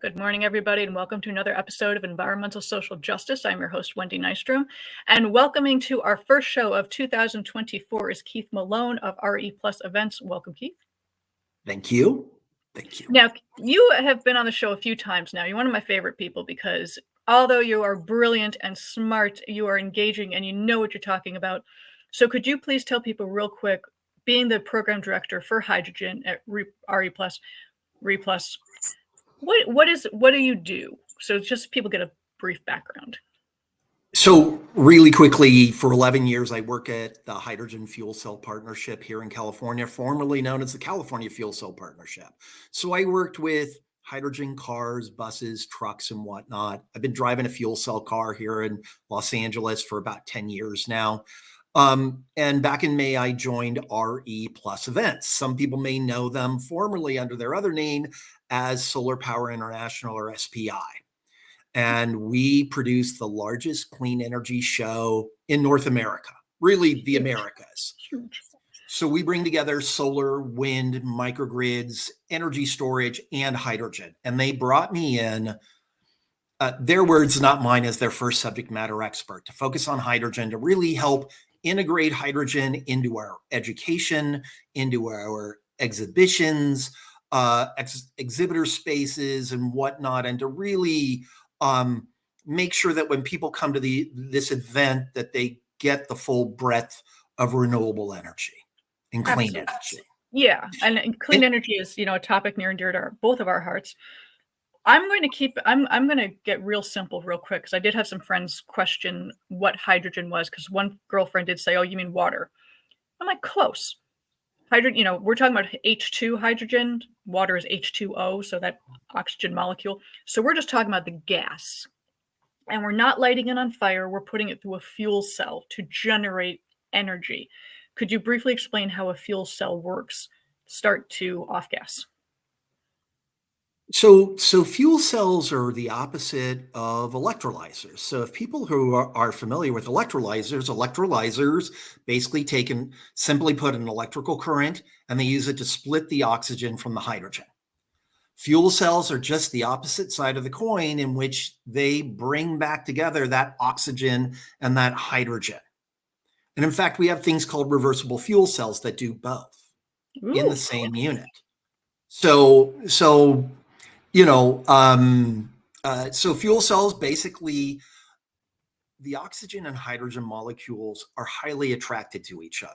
Good morning, everybody, and welcome to another episode of Environmental Social Justice. I'm your host, Wendy Nystrom, and welcoming to our first show of 2024 is Keith Malone of RE+ Events. Welcome, Keith. Thank you. Thank you. Now, you have been on the show a few times now. You're one of my favorite people because although you are brilliant and smart, you are engaging and you know what you're talking about. So could you please tell people real quick, being the program director for hydrogen at RE+, what do you do? So just people get a brief background. So really quickly, for 11 years, I work at the Hydrogen Fuel Cell Partnership here in California, formerly known as the California Fuel Cell Partnership. So I worked with hydrogen cars, buses, trucks, and whatnot. I've been driving a fuel cell car here in Los Angeles for about 10 years now. And back in May, I joined RE+ Events. Some people may know them formerly under their other name as Solar Power International, or SPI. And we produce the largest clean energy show in North America, really the Americas. So we bring together solar, wind, microgrids, energy storage, and hydrogen. And they brought me in, their words, not mine, as their first subject matter expert, to focus on hydrogen, to really help integrate hydrogen into our education, into our exhibitions, exhibitor spaces and whatnot, and to really make sure that when people come to this event that they get the full breadth of renewable energy and clean energy. Yeah, and clean energy is, a topic near and dear to both of our hearts. I'm going to get real simple real quick, because I did have some friends question what hydrogen was, because one girlfriend did say, "Oh, you mean water?" I'm like, close. Hydrogen, we're talking about H2 hydrogen. Water is H2O, so that oxygen molecule. So we're just talking about the gas. And we're not lighting it on fire. We're putting it through a fuel cell to generate energy. Could you briefly explain how a fuel cell works, start to off gas? So fuel cells are the opposite of electrolyzers. So if people who are familiar with electrolyzers basically simply put an electrical current, and they use it to split the oxygen from the hydrogen. Fuel cells are just the opposite side of the coin, in which they bring back together that oxygen and that hydrogen. And in fact, we have things called reversible fuel cells that do both in the same unit. So fuel cells, basically, the oxygen and hydrogen molecules are highly attracted to each other.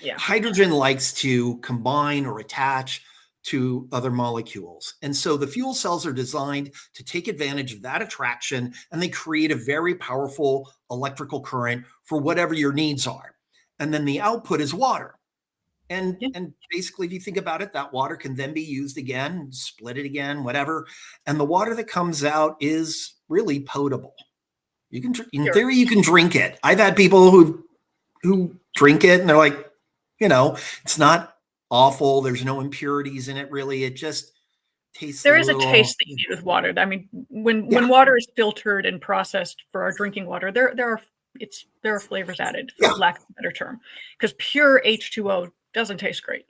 Yeah. Hydrogen likes to combine or attach to other molecules. And so the fuel cells are designed to take advantage of that attraction, and they create a very powerful electrical current for whatever your needs are. And then the output is water. And basically, if you think about it, that water can then be used again, split it again, whatever. And the water that comes out is really potable. You can, in theory, you can drink it. I've had people who drink it, and they're like, it's not awful. There's no impurities in it, really. It just tastes. There is a taste that you get with water. I mean, when water is filtered and processed for our drinking water, there are flavors added, for lack of a better term, because pure H2O doesn't taste great.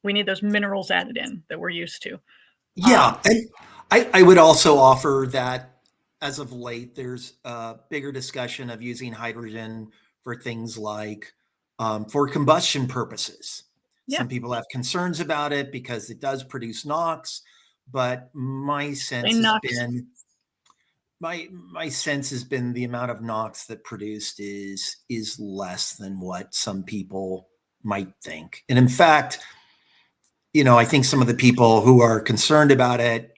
We need those minerals added in that we're used to. Yeah, and I would also offer that as of late, there's a bigger discussion of using hydrogen for things like for combustion purposes. Yeah. Some people have concerns about it because it does produce NOx, but my sense has been the amount of NOx that produced is less than what some people might think. And in fact, I think some of the people who are concerned about it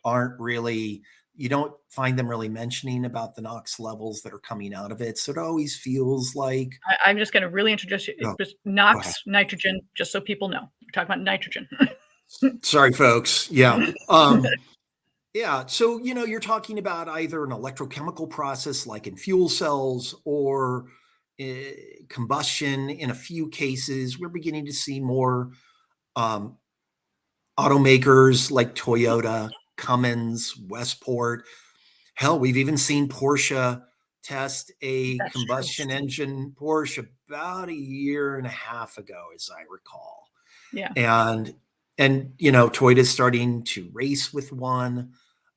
you don't find them really mentioning about the NOx levels that are coming out of it. So it always feels like. I'm just going to really introduce you. It's just NOx, nitrogen, just so people know. We're talking about nitrogen. Sorry, folks. Yeah. Yeah. So, you're talking about either an electrochemical process like in fuel cells, or combustion. In a few cases, we're beginning to see more automakers like Toyota, Cummins, Westport. Hell, we've even seen Porsche test a combustion engine Porsche about a year and a half ago, as I recall. Yeah. And Toyota's starting to race with one.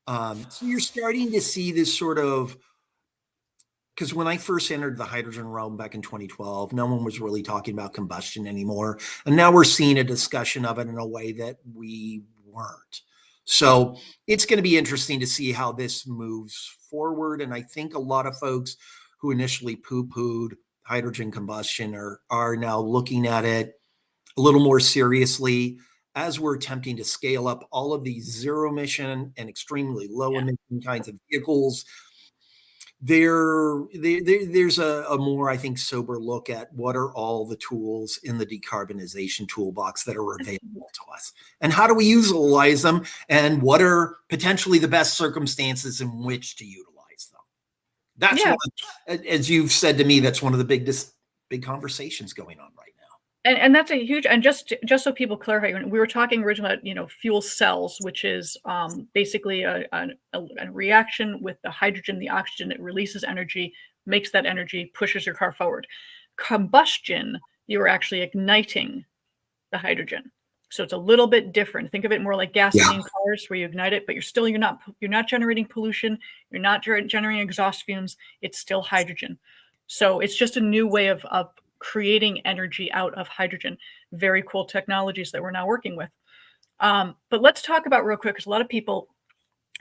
So you're starting to see this sort of, because when I first entered the hydrogen realm back in 2012, no one was really talking about combustion anymore. And now we're seeing a discussion of it in a way that we weren't. So it's going to be interesting to see how this moves forward. And I think a lot of folks who initially poo-pooed hydrogen combustion are now looking at it a little more seriously as we're attempting to scale up all of these zero emission and extremely low emission kinds of vehicles. There's a more, I think, sober look at what are all the tools in the decarbonization toolbox that are available to us, and how do we utilize them, and what are potentially the best circumstances in which to utilize them. That's what, as you've said to me, that's one of the big conversations going on right now. And that's a huge, and just so people clarify, we were talking originally about, fuel cells, which is basically a reaction with the hydrogen, the oxygen. It releases energy, makes that energy, pushes your car forward. Combustion, you're actually igniting the hydrogen. So it's a little bit different. Think of it more like gasoline cars, where you ignite it, but you're not generating pollution. You're not generating exhaust fumes. It's still hydrogen. So it's just a new way of creating energy out of hydrogen. Very cool technologies that we're now working with. But let's talk about real quick, because a lot of people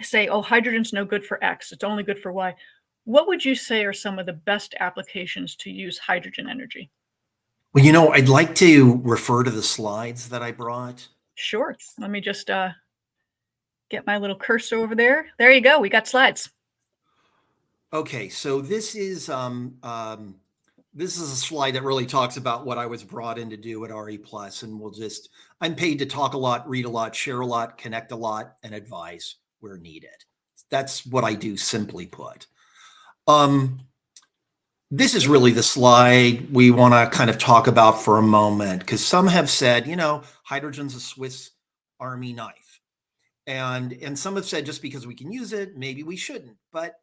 say, oh, hydrogen's no good for X, it's only good for Y. What would you say are some of the best applications to use hydrogen energy? Well, I'd like to refer to the slides that I brought. Sure. Let me just get my little cursor over there. There you go. We got slides. Okay, so this is a slide that really talks about what I was brought in to do at RE+, and I'm paid to talk a lot, read a lot, share a lot, connect a lot, and advise where needed. That's what I do, simply put. This is really the slide we want to kind of talk about for a moment, because some have said, hydrogen's a Swiss Army knife. And some have said just because we can use it, maybe we shouldn't. But,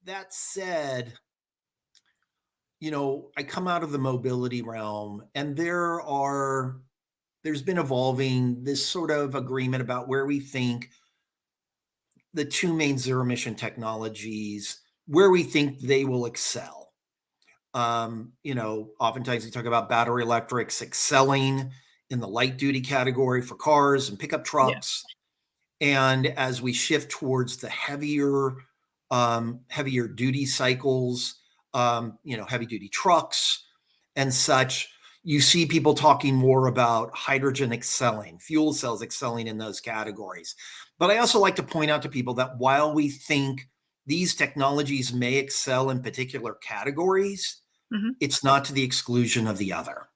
that said, I come out of the mobility realm, and there's been evolving this sort of agreement about where we think the two main zero emission technologies, where we think they will excel. Oftentimes we talk about battery electrics excelling in the light duty category for cars and pickup trucks. And as we shift towards the heavier duty cycles, heavy duty trucks and such, you see people talking more about hydrogen excelling, fuel cells excelling in those categories. But I also like to point out to people that while we think these technologies may excel in particular categories, it's not to the exclusion of the other.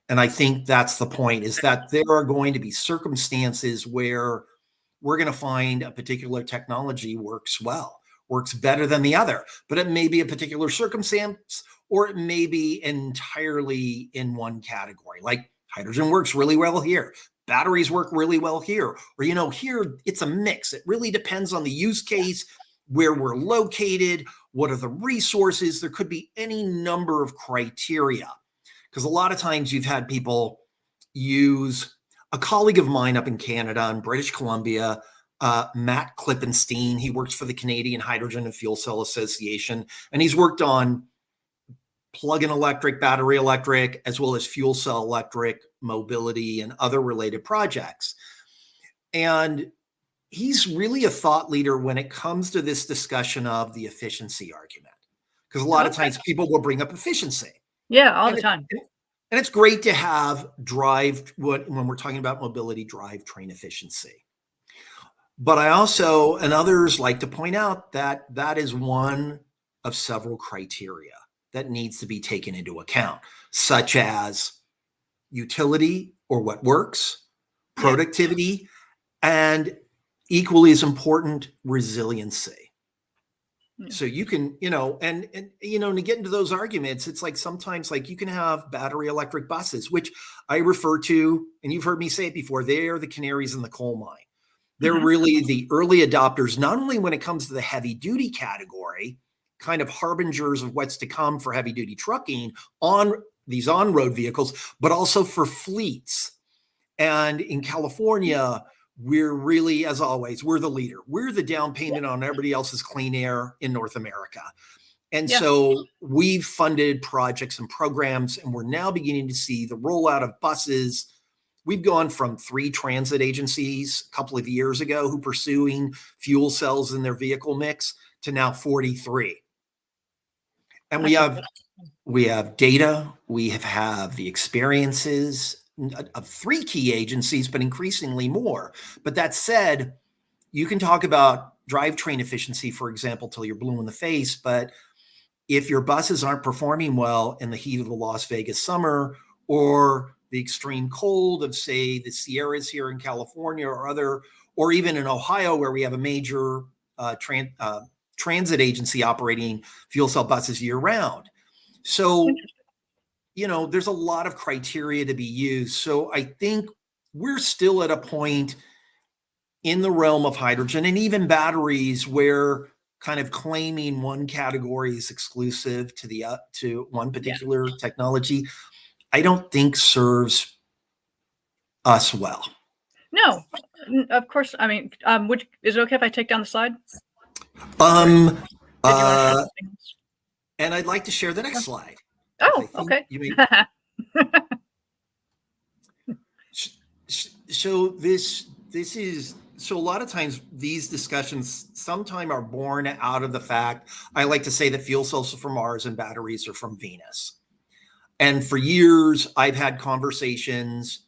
And I think that's the point, is that there are going to be circumstances where we're going to find a particular technology works better than the other, but it may be a particular circumstance, or it may be entirely in one category. Like hydrogen works really well here, batteries work really well here, or, here it's a mix. It really depends on the use case, where we're located, what are the resources. There could be any number of criteria, because a lot of times you've had people use, a colleague of mine up in Canada, in British Columbia, Matt Klippenstein, he works for the Canadian Hydrogen and Fuel Cell Association, and he's worked on plug-in electric, battery electric, as well as fuel cell electric mobility and other related projects. And he's really a thought leader when it comes to this discussion of the efficiency argument, because a lot of times people will bring up efficiency. Yeah, all the time. And it's great to have when we're talking about mobility, drivetrain efficiency. But I also, and others, like to point out that that is one of several criteria that needs to be taken into account, such as utility, or what works, productivity, and equally as important, resiliency. So you can, and to get into those arguments, it's like sometimes like you can have battery electric buses, which I refer to, and you've heard me say it before, they are the canaries in the coal mine. They're really the early adopters, not only when it comes to the heavy duty category, kind of harbingers of what's to come for heavy duty trucking on these on-road vehicles, but also for fleets. And in California, we're really, as always, we're the leader. We're the down payment on everybody else's clean air in North America. And so we've funded projects and programs, and we're now beginning to see the rollout of buses. We've gone from 3 transit agencies a couple of years ago who pursuing fuel cells in their vehicle mix to now 43. And we have data, we have the experiences of 3 key agencies, but increasingly more. But that said, you can talk about drivetrain efficiency, for example, till you're blue in the face, but if your buses aren't performing well in the heat of the Las Vegas summer or the extreme cold of, say, the Sierras here in California or even in Ohio, where we have a major transit agency operating fuel cell buses year round. So, there's a lot of criteria to be used. So I think we're still at a point in the realm of hydrogen and even batteries where kind of claiming one category is exclusive to one particular technology, I don't think serves us well. No, of course. I mean, is it okay if I take down the slide? And I'd like to share the next slide. Oh, okay. So a lot of times these discussions sometime are born out of the fact, I like to say that fuel cells are from Mars and batteries are from Venus. And for years, I've had conversations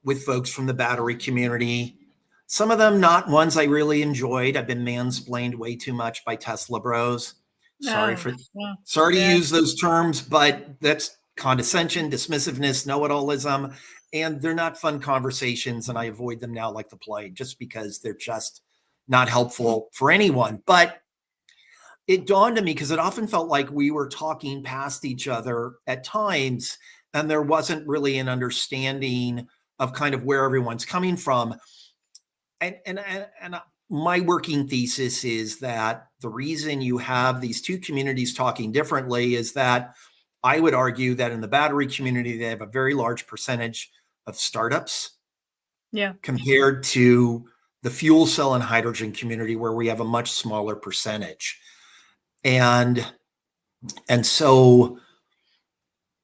with folks from the battery community. Some of them not ones I really enjoyed. I've been mansplained way too much by Tesla bros. Sorry to use those terms, but that's condescension, dismissiveness, know-it-allism, and they're not fun conversations, and I avoid them now like the plague just because they're just not helpful for anyone. But it dawned on me because it often felt like we were talking past each other at times, and there wasn't really an understanding of kind of where everyone's coming from. And my working thesis is that the reason you have these two communities talking differently is that I would argue that in the battery community, they have a very large percentage of startups compared to the fuel cell and hydrogen community, where we have a much smaller percentage. And so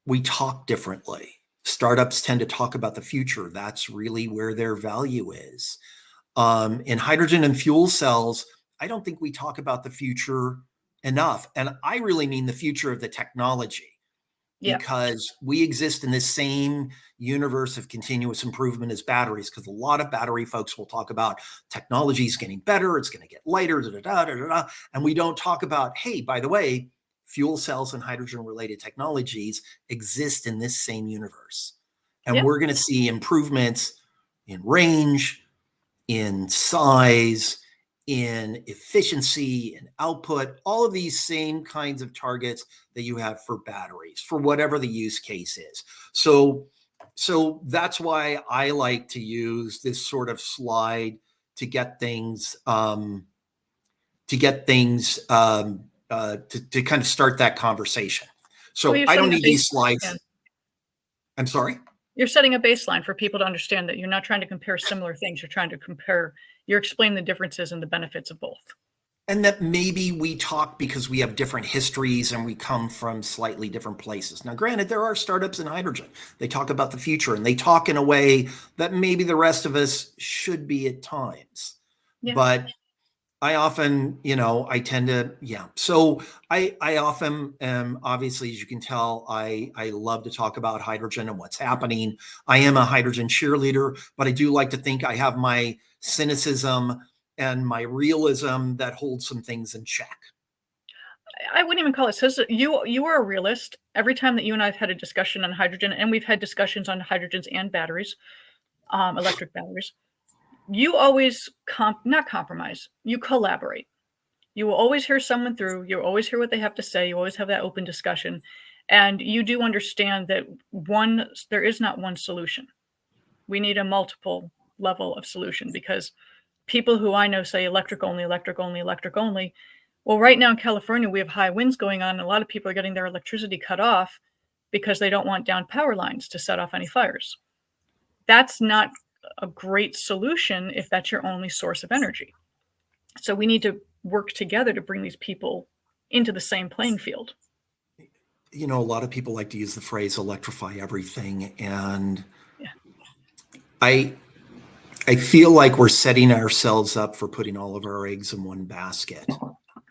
we talk differently. Startups tend to talk about the future. That's really where their value is. In hydrogen and fuel cells, I don't think we talk about the future enough. And I really mean the future of the technology, because we exist in this same universe of continuous improvement as batteries, because a lot of battery folks will talk about technology is getting better, it's going to get lighter, and we don't talk about, hey, by the way, fuel cells and hydrogen related technologies exist in this same universe. And we're going to see improvements in range, in size, in efficiency, in output, all of these same kinds of targets that you have for batteries, for whatever the use case is. So that's why I like to use this sort of slide to get things to kind of start that conversation. So I don't need these slides. I'm sorry? You're setting a baseline for people to understand that you're not trying to compare similar things. You're explaining the differences and the benefits of both. And that maybe we talk because we have different histories and we come from slightly different places. Now, granted, there are startups in hydrogen. They talk about the future and they talk in a way that maybe the rest of us should be at times. But I often, I tend to, So I often am, obviously, as you can tell, I love to talk about hydrogen and what's happening. I am a hydrogen cheerleader, but I do like to think I have my cynicism and my realism that holds some things in check. I wouldn't even call it cynicism. You are a realist. Every time that you and I have had a discussion on hydrogen, and we've had discussions on hydrogens and batteries, electric batteries, you always not compromise, you collaborate. You will always hear someone through, you always hear what they have to say, you always have that open discussion. And you do understand that there is not one solution. We need a multiple level of solution, because people who I know say electric only, electric only, electric only. Well, right now in California, we have high winds going on, and a lot of people are getting their electricity cut off because they don't want down power lines to set off any fires. That's not a great solution if that's your only source of energy. So we need to work together to bring these people into the same playing field. You know, a lot of people like to use the phrase electrify everything. And Yeah. I feel like we're setting ourselves up for putting all of our eggs in one basket.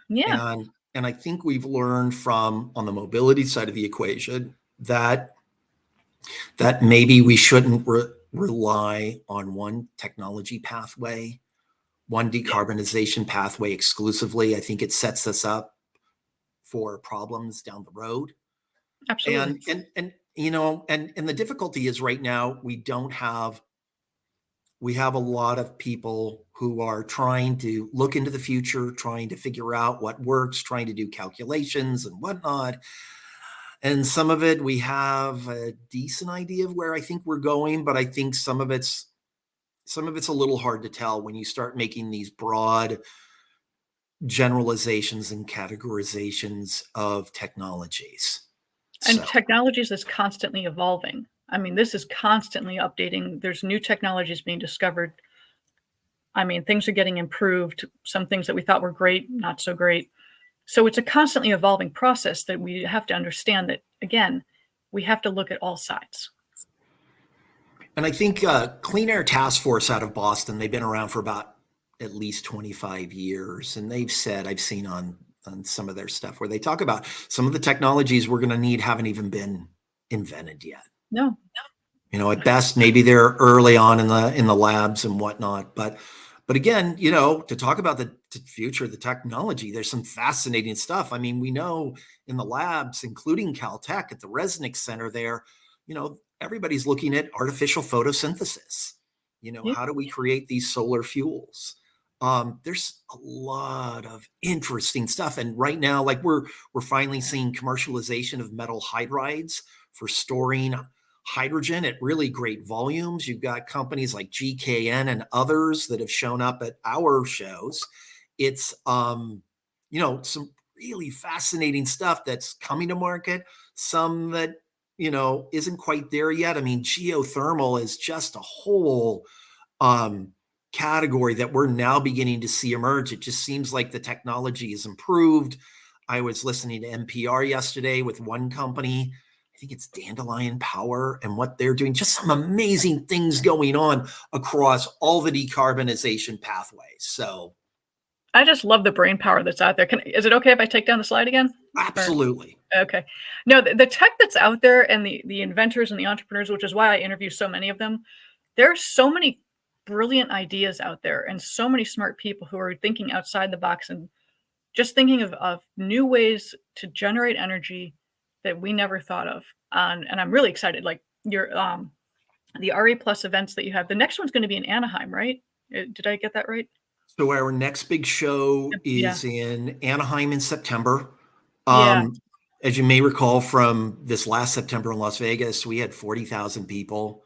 Yeah. And I think we've learned from on the mobility side of the equation that maybe we shouldn't rely on one technology pathway, one decarbonization pathway exclusively. I think it sets us up for problems down the road. Absolutely. And you know, and the difficulty is right now we have a lot of people who are trying to look into the future, trying to figure out what works, trying to do calculations and whatnot. And some of it, we have a decent idea of where I think we're going, but I think some of it's a little hard to tell when you start making these broad generalizations and categorizations of technologies. And So, technologies is constantly evolving. I mean, this is constantly updating. There's new technologies being discovered. I mean, things are getting improved. Some things that we thought were great, not so great. So it's a constantly evolving process that we have to understand that, again, we have to look at all sides. and I think Clean Air Task Force out of Boston, they've been around for about at least 25 years. And they've said, I've seen on some of their stuff where they talk about some of the technologies we're going to need haven't even been invented yet. No. You know, at best, maybe they're early on in the labs and whatnot. But again, you know, to talk about the future of the technology, there's some fascinating stuff. I mean, we know in the labs, including Caltech at the Resnick Center there, you know, everybody's looking at artificial photosynthesis. You know, Yeah. how do we create these solar fuels? There's a lot of interesting stuff. And right now, like we're finally seeing commercialization of metal hydrides for storing hydrogen at really great volumes. You've got companies like GKN and others that have shown up at our shows. It's you know, some really fascinating stuff that's coming to market, some that, you know, isn't quite there yet. I mean, geothermal is just a whole category that we're now beginning to see emerge. It just seems like the technology is improved. I was listening to NPR yesterday with one company, I think it's Dandelion Power, and what they're doing, just some amazing things going on across all the decarbonization pathways. So I just love the brain power that's out there. Is it okay if I take down the slide again? absolutely. Okay. No, the tech that's out there and the inventors and the entrepreneurs, which is why I interview so many of them, there are so many brilliant ideas out there and so many smart people who are thinking outside the box and just thinking of new ways to generate energy that we never thought of. And I'm really excited. Like your the RE Plus events that you have. The next one's going to be in Anaheim, right? Did I get that right? So our next big show Yeah. is in Anaheim in September. Yeah. As you may recall from this last September in Las Vegas, we had 40,000 people,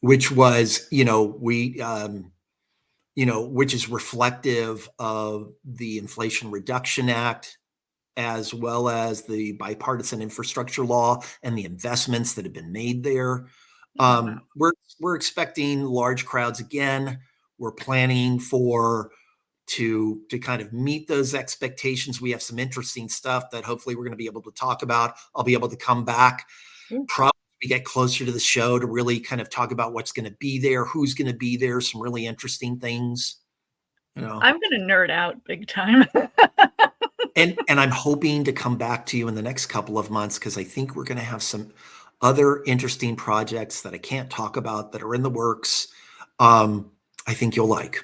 which was, you know, which is reflective of the Inflation Reduction Act, as well as the bipartisan infrastructure law and the investments that have been made there. Wow. We're expecting large crowds again. We're planning to kind of meet those expectations. We have some interesting stuff that hopefully we're going to be able to talk about. I'll be able to come back probably we get closer to the show to really kind of talk about what's going to be there, who's going to be there, some really interesting things. You know, I'm going to nerd out big time. and I'm hoping to come back to you in the next couple of months because I think we're going to have some other interesting projects that I can't talk about that are in the works. I think you'll like.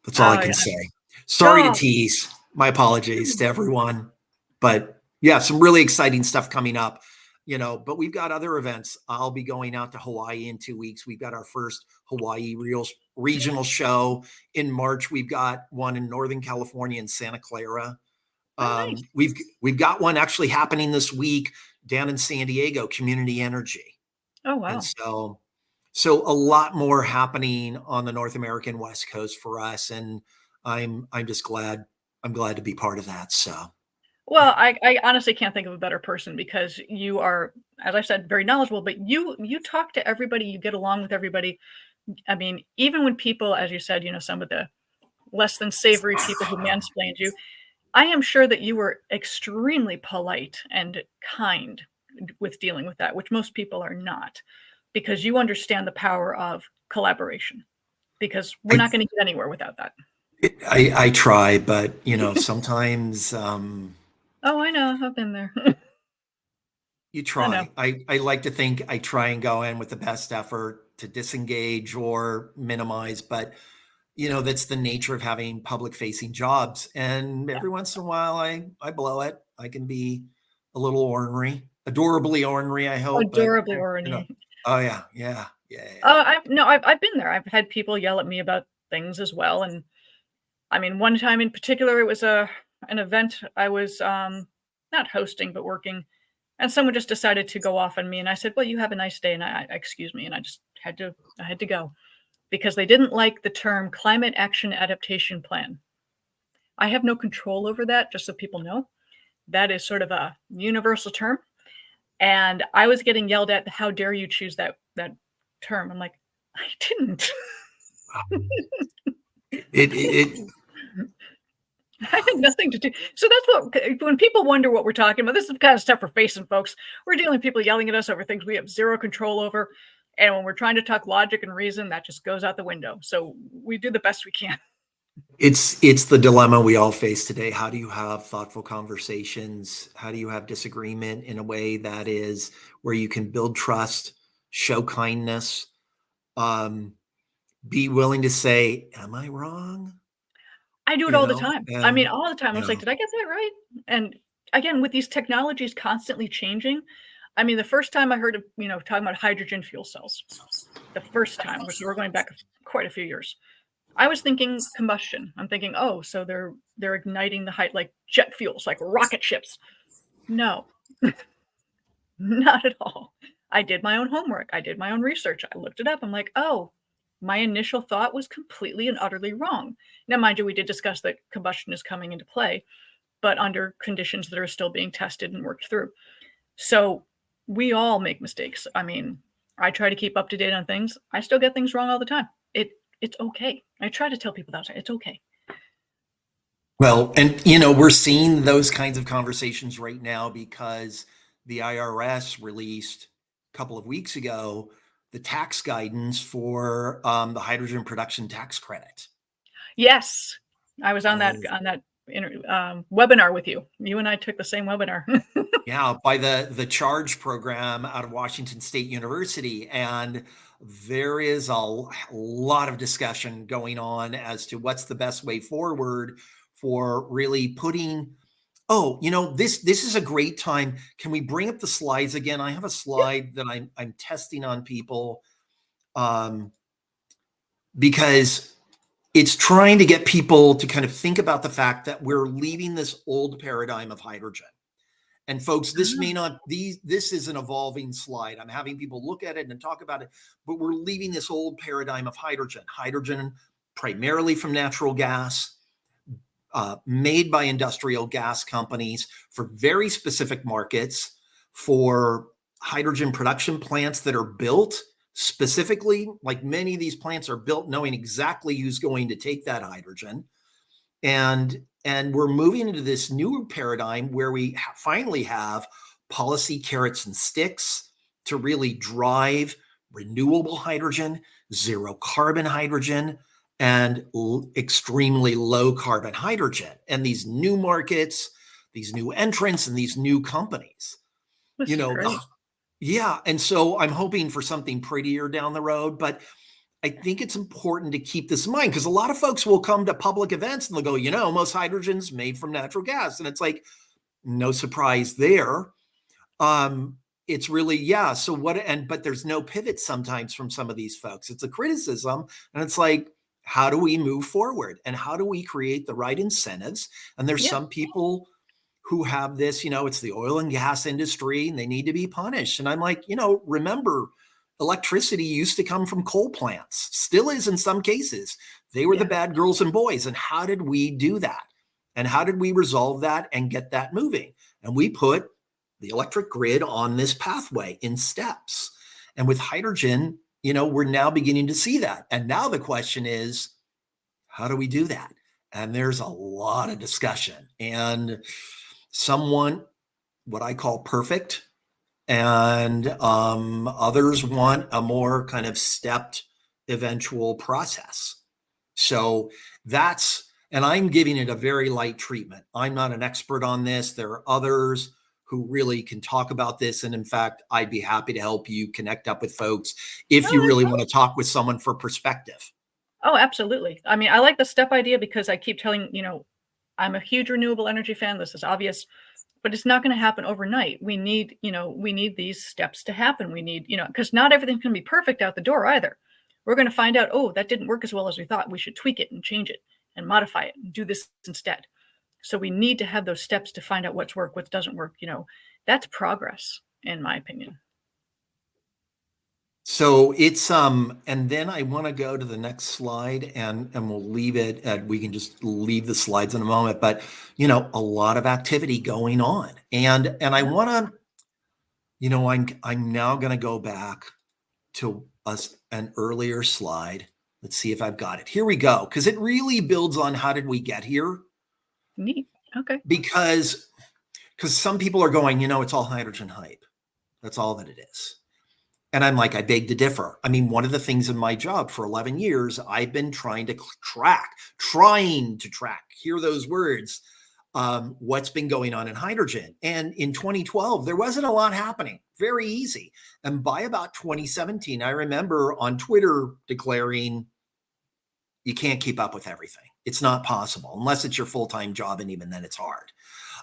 That's all I Oh, can yeah. say. Sorry to Oh, tease. My apologies to everyone. But yeah, some really exciting stuff coming up, you know, but we've got other events. I'll be going out to Hawaii in 2 weeks. We've got our first Hawaii regional show in March. We've got one in Northern California in Santa Clara. oh, nice. We've got one actually happening this week down in San Diego, Community Energy. Oh, And wow. so a lot more happening on the North American West Coast for us. And I'm just glad to be part of that. So Well, I honestly can't think of a better person because you are, as I said, very knowledgeable, but you talk to everybody, you get along with everybody. I mean, even when people, as you said, some of the less than savory people who mansplained you, I am sure that you were extremely polite and kind with dealing with that, which most people are not, because you understand the power of collaboration, because we're I, not going to get anywhere without that. I try, but sometimes Oh, I know. I've been there. you I know. try. I like to think I try and go in with the best effort to disengage or minimize, but that's the nature of having public facing jobs. And every once in a while I blow it. I can be a little ornery, adorably ornery, I hope, but Adorably you know, ornery. oh yeah, yeah, yeah, yeah. Oh, I've been there. I've had people yell at me about things as well, and I mean, one time in particular, it was an event I was not hosting but working, and someone just decided to go off on me, and I said, "Well, you have a nice day," and I excuse me, and I had to go because they didn't like the term climate action adaptation plan. I have no control over that, just so people know. That is sort of a universal term, and I was getting yelled at, "How dare you choose that term?" I'm like, "I didn't." It I had nothing to do. So that's what when people wonder what we're talking about, this is the kind of stuff we're facing, folks. We're dealing with people yelling at us over things we have zero control over. And when we're trying to talk logic and reason, that just goes out the window. So we do the best we can. it's the dilemma we all face today. How do you have thoughtful conversations? How do you have disagreement in a way that is where you can build trust, show kindness, um, be willing to say, "Am I wrong?" I do it all the time. I mean, And all the time. I you was like, know, did I get that right? And again, with these technologies constantly changing, I mean, the first time I heard of, talking about hydrogen fuel cells, the first time, which we're going back quite a few years, I was thinking combustion. I'm thinking, oh, so they're igniting the height like jet fuels, like rocket ships. No, not at all. I did my own homework. I did my own research. I looked it up. I'm like, oh, my initial thought was completely and utterly wrong. Now, mind you, we did discuss that combustion is coming into play, but under conditions that are still being tested and worked through. So we all make mistakes. I mean, I try to keep up to date on things. I still get things wrong all the time. It's okay. I try to tell people that it's okay. well, and we're seeing those kinds of conversations right now because the IRS released a couple of weeks ago the tax guidance for the hydrogen production tax credit. Yes, I was on that Oh, webinar with you. You and I took the same webinar. yeah, by the Charge program out of Washington State University. And there is a lot of discussion going on as to what's the best way forward for really putting. Oh, this is a great time. Can we bring up the slides again? I have a slide that I'm testing on people because it's trying to get people to kind of think about the fact that we're leaving this old paradigm of hydrogen. And folks, this may not this is an evolving slide. I'm having people look at it and talk about it, but we're leaving this old paradigm of hydrogen. Hydrogen primarily from natural gas, made by industrial gas companies for very specific markets, for hydrogen production plants that are built specifically, like many of these plants are built knowing exactly who's going to take that hydrogen. And we're moving into this new paradigm where we finally have policy carrots and sticks to really drive renewable hydrogen, zero carbon hydrogen, and extremely low carbon hydrogen. And these new markets, these new entrants, and these new companies. This You is know, great. yeah. And so I'm hoping for something prettier down the road, but I think it's important to keep this in mind because a lot of folks will come to public events and they'll go, most hydrogen's made from natural gas. And it's like, no surprise there. It's really, yeah. So but there's no pivot sometimes from some of these folks. It's a criticism. And it's like, how do we move forward? And how do we create the right incentives? And there's Yeah. some people who have this, it's the oil and gas industry and they need to be punished. And I'm like, remember, electricity used to come from coal plants, still is in some cases. They were the Yeah. bad girls and boys. And how did we do that? And how did we resolve that and get that moving? And we put the electric grid on this pathway in steps. And with hydrogen, we're now beginning to see that. And now the question is, how do we do that? And there's a lot of discussion, and someone, what I call perfect, and others want a more kind of stepped eventual process. So and I'm giving it a very light treatment. I'm not an expert on this. There are others who really can talk about this. And in fact, I'd be happy to help you connect up with folks if you really want to talk with someone for perspective. Oh, absolutely. I mean, I like the step idea because I keep telling, I'm a huge renewable energy fan. This is obvious, but it's not going to happen overnight. We need these steps to happen. We need, because not everything's going to be perfect out the door either. We're going to find out, oh, that didn't work as well as we thought. We should tweak it and change it and modify it and do this instead. So we need to have those steps to find out what's worked, what doesn't work. That's progress, in my opinion. So it's and then I want to go to the next slide, and we'll leave it. We can just leave the slides in a moment, but a lot of activity going on, and I want to, I'm now going to go back to an earlier slide. Let's see if I've got it. Here we go, because it really builds on how did we get here. Neat. Okay. Because some people are going, it's all hydrogen hype. That's all that it is. And I'm like, I beg to differ. I mean, one of the things in my job for 11 years, I've been trying to track, hear those words, what's been going on in hydrogen. And in 2012, there wasn't a lot happening, very easy. And by about 2017, I remember on Twitter declaring, you can't keep up with everything. It's not possible unless it's your full-time job. And even then it's hard.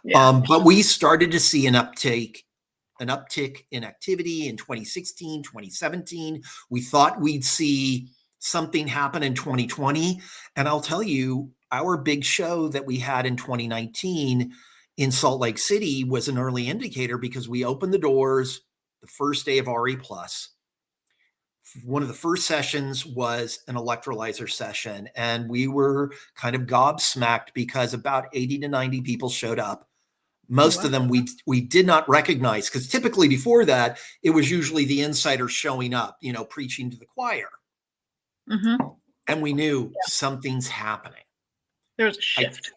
Yeah. But we started to see an uptick in activity in 2016, 2017. We thought we'd see something happen in 2020. And I'll tell you, our big show that we had in 2019 in Salt Lake City was an early indicator, because we opened the doors the first day of RE+. One of the first sessions was an electrolyzer session, and we were kind of gobsmacked because about 80 to 90 people showed up. Most of them we did not recognize, because typically before that, it was usually the insider showing up, preaching to the choir. Mm-hmm. And we knew something's happening. There's a shift.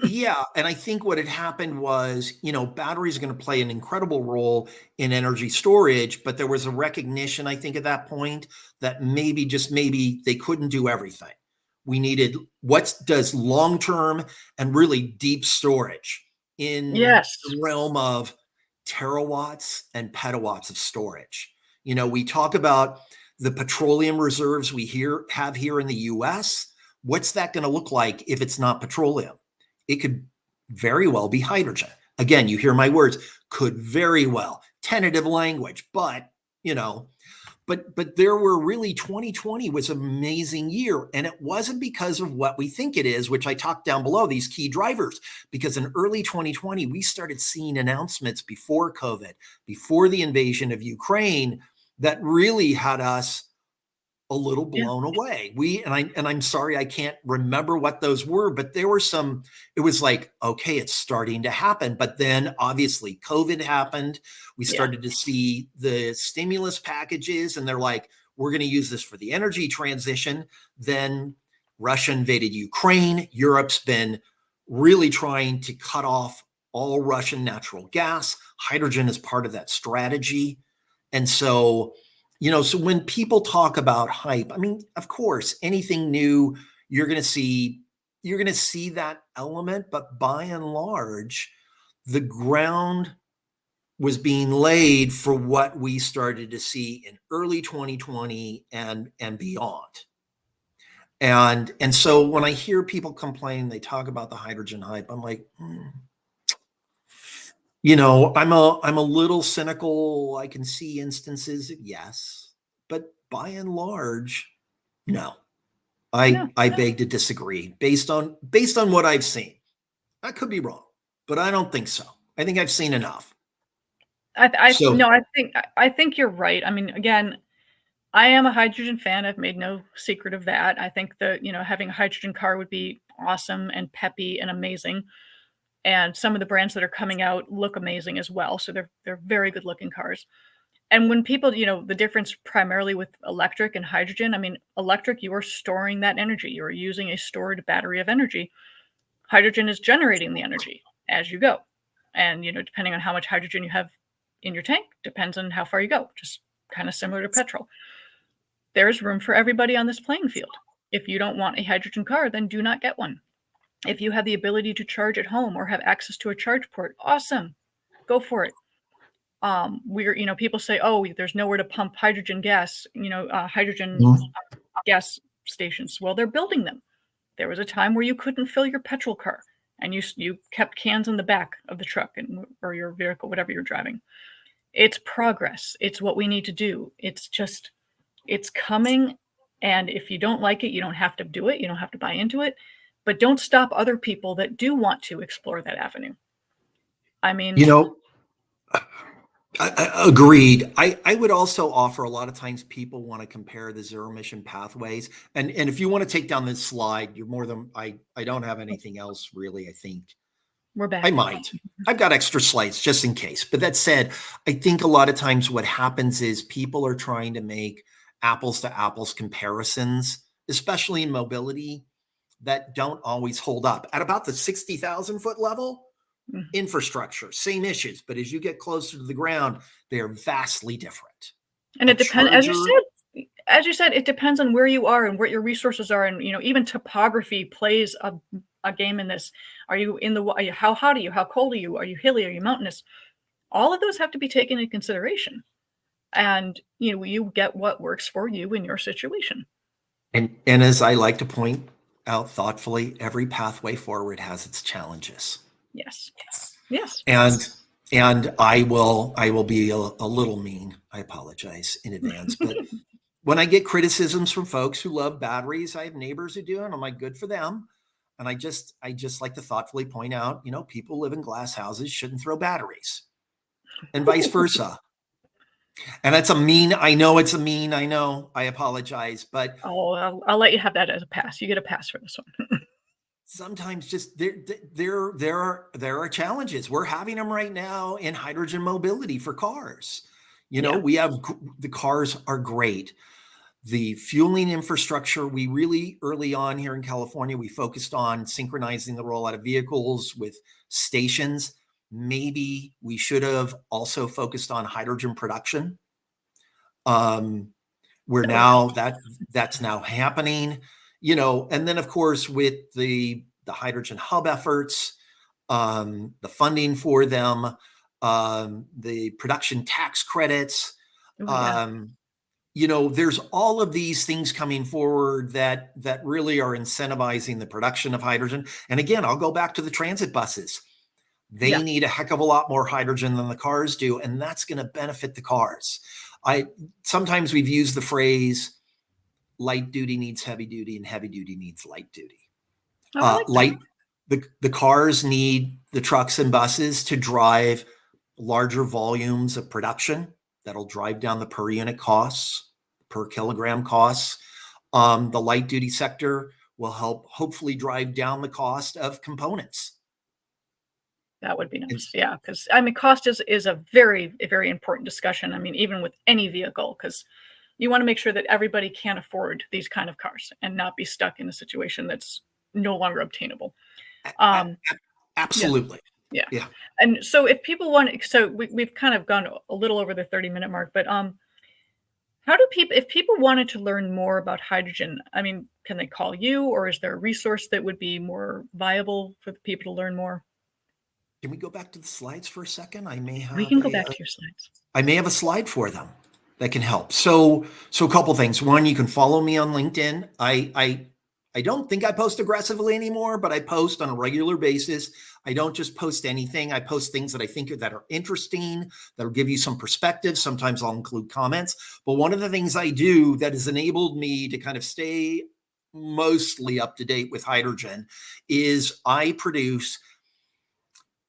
Yeah. And I think what had happened was, batteries are going to play an incredible role in energy storage, but there was a recognition, I think, at that point that maybe they couldn't do everything. We needed what does long-term and really deep storage in the realm of terawatts and petawatts of storage. We talk about the petroleum reserves we have here in the US. What's that going to look like if it's not petroleum? It could very well be hydrogen. Again, you hear my words, could very well, tentative language, but but there were really 2020 was an amazing year. And it wasn't because of what we think it is, which I talked down below, these key drivers, because in early 2020, we started seeing announcements before COVID, before the invasion of Ukraine, that really had us a little blown away. I'm sorry, I can't remember what those were, but there were some, it was like, okay, it's starting to happen. But then obviously COVID happened. We started to see the stimulus packages, and they're like, we're going to use this for the energy transition. Then Russia invaded Ukraine. Europe's been really trying to cut off all Russian natural gas. Hydrogen is part of that strategy. And so, so when people talk about hype, I mean, of course, anything new, you're going to see that element, but by and large, the ground was being laid for what we started to see in early 2020 and beyond. And so when I hear people complain, they talk about the hydrogen hype, I'm like, I'm a little cynical. I can see instances, yes, but by and large, no. I beg to disagree based on what I've seen. I could be wrong, but I don't think so. I think I've seen enough. I think you're right. I mean, again, I am a hydrogen fan. I've made no secret of that. I think that, having a hydrogen car would be awesome and peppy and amazing. And some of the brands that are coming out look amazing as well. So they're very good looking cars. And when people, the difference primarily with electric and hydrogen, I mean, electric, you are storing that energy. You are using a stored battery of energy. Hydrogen is generating the energy as you go. And, depending on how much hydrogen you have in your tank, depends on how far you go, just kind of similar to petrol. There's room for everybody on this playing field. If you don't want a hydrogen car, then do not get one. If you have the ability to charge at home or have access to a charge port, awesome, go for it. People say, oh, there's nowhere to pump hydrogen gas, hydrogen gas stations. Well, they're building them. There was a time where you couldn't fill your petrol car and you kept cans in the back of the truck or your vehicle, whatever you're driving. It's progress. It's what we need to do. It's coming. And if you don't like it, you don't have to do it. You don't have to buy into it, but don't stop other people that do want to explore that avenue. I mean, agreed. I would also offer, a lot of times people want to compare the zero emission pathways. And if you want to take down this slide, you're more than, I don't have anything else really. I think we're back. I might. I've got extra slides just in case. But that said, I think a lot of times what happens is people are trying to make apples to apples comparisons, especially in mobility, that don't always hold up. At about the 60,000 foot level, infrastructure, same issues, but as you get closer to the ground, they are vastly different. And it depends, as you said, it depends on where you are and what your resources are, and even topography plays a game in this. Are you how hot are you? How cold are you? Are you hilly? Are you mountainous? All of those have to be taken into consideration, and you get what works for you in your situation. And as I like to point out thoughtfully, every pathway forward has its challenges. Yes. And I will be a little mean. I apologize in advance, but when I get criticisms from folks who love batteries, I have neighbors who do, and I'm like, good for them. And I just like to thoughtfully point out, people live in glass houses, shouldn't throw batteries, and vice versa. And that's a mean. I know it's a mean. I know. I apologize, but I'll let you have that as a pass. You get a pass for this one. Sometimes just there are challenges. We're having them right now in hydrogen mobility for cars. We have, the cars are great. The fueling infrastructure, we really early on here in California, we focused on synchronizing the rollout of vehicles with stations. Maybe we should have also focused on hydrogen production. We're now that's now happening. And then of course with the hydrogen hub efforts, the funding for them, the production tax credits, there's all of these things coming forward that really are incentivizing the production of hydrogen. And again, I'll go back to the transit buses. They need a heck of a lot more hydrogen than the cars do, and that's going to benefit the cars. Sometimes we've used the phrase, light duty needs heavy duty and heavy duty needs light duty. The cars need the trucks and buses to drive larger volumes of production. That'll drive down the per unit costs, per kilogram costs. The light duty sector will help hopefully drive down the cost of components. That would be nice. Yeah. Because cost is a very, very important discussion. Even with any vehicle, because you want to make sure that everybody can afford these kind of cars and not be stuck in a situation that's no longer obtainable. Absolutely. Yeah. And so if people want, we've kind of gone a little over the 30-minute mark, but if people wanted to learn more about hydrogen, can they call you, or is there a resource that would be more viable for the people to learn more? Can we go back to the slides for a second? We can go back to your slides. I may have a slide for them that can help. So a couple things. One, you can follow me on LinkedIn. I don't think I post aggressively anymore, but I post on a regular basis. I don't just post anything. I post things that I think that are interesting, that'll give you some perspective. Sometimes I'll include comments. But one of the things I do that has enabled me to kind of stay mostly up to date with hydrogen is I produce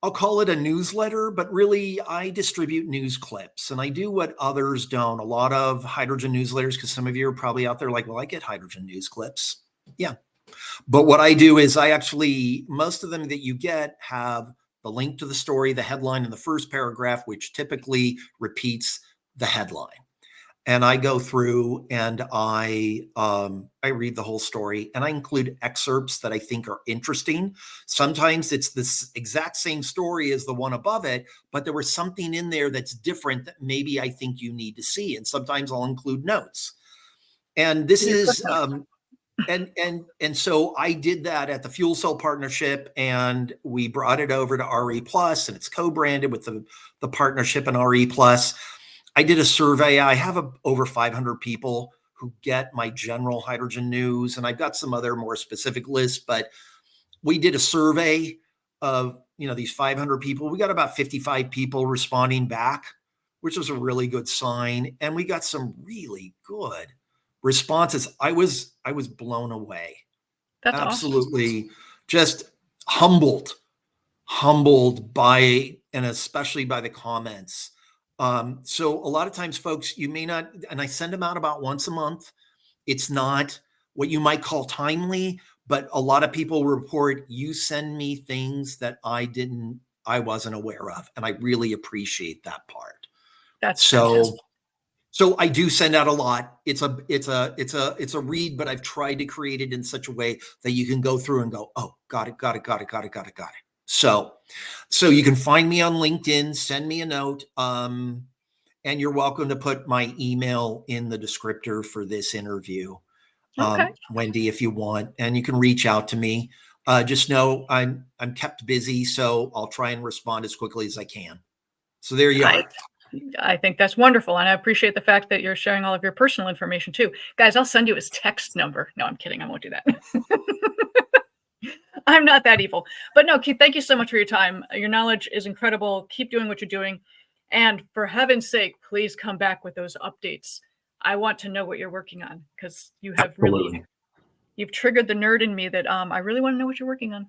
I'll call it a newsletter, but really I distribute news clips and I do what others don't. A lot of hydrogen newsletters, because some of you are probably out there like, well, I get hydrogen news clips. Yeah. But what I do is most of them that you get have the link to the story, the headline in the first paragraph, which typically repeats the headline. And I go through and I read the whole story and I include excerpts that I think are interesting. Sometimes it's this exact same story as the one above it, but there was something in there that's different that maybe I think you need to see. And sometimes I'll include notes. And this is and so I did that at the Fuel Cell Partnership, and we brought it over to RE Plus, and it's co-branded with the partnership and RE Plus. I did a survey. I have over 500 people who get my general hydrogen news, and I've got some other more specific lists, but we did a survey of, these 500 people. We got about 55 people responding back, which was a really good sign. And we got some really good responses. I was blown away. That's absolutely awesome. Just humbled by, and especially by the comments. So a lot of times, folks, you may not, and I send them out about once a month. It's not what you might call timely, but a lot of people report, you send me things that I wasn't aware of. And I really appreciate that part. That's fantastic. So I do send out a lot. It's a read, but I've tried to create it in such a way that you can go through and go, oh, got it. So you can find me on LinkedIn, send me a note, and you're welcome to put my email in the descriptor for this interview, Okay. Wendy, if you want, and you can reach out to me. Just know I'm kept busy, so I'll try and respond as quickly as I can. So there you are. I think that's wonderful, and I appreciate the fact that you're sharing all of your personal information too. Guys, I'll send you his text number. No, I'm kidding. I won't do that. I'm not that evil. But no, Keith, thank you so much for your time. Your knowledge is incredible. Keep doing what you're doing. And for heaven's sake, please come back with those updates. I want to know what you're working on, because you have you've triggered the nerd in me that I really want to know what you're working on.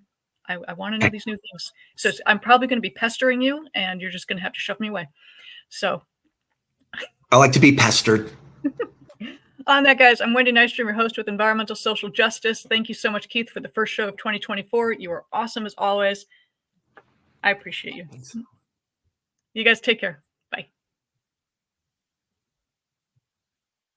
I want to know these new things. So I'm probably going to be pestering you, and you're just going to have to shove me away. So I like to be pestered. On that, guys, I'm Wendy Nystrom, your host with Environmental Social Justice. Thank you so much, Keith, for the first show of 2024. You are awesome as always. I appreciate you. You guys take care.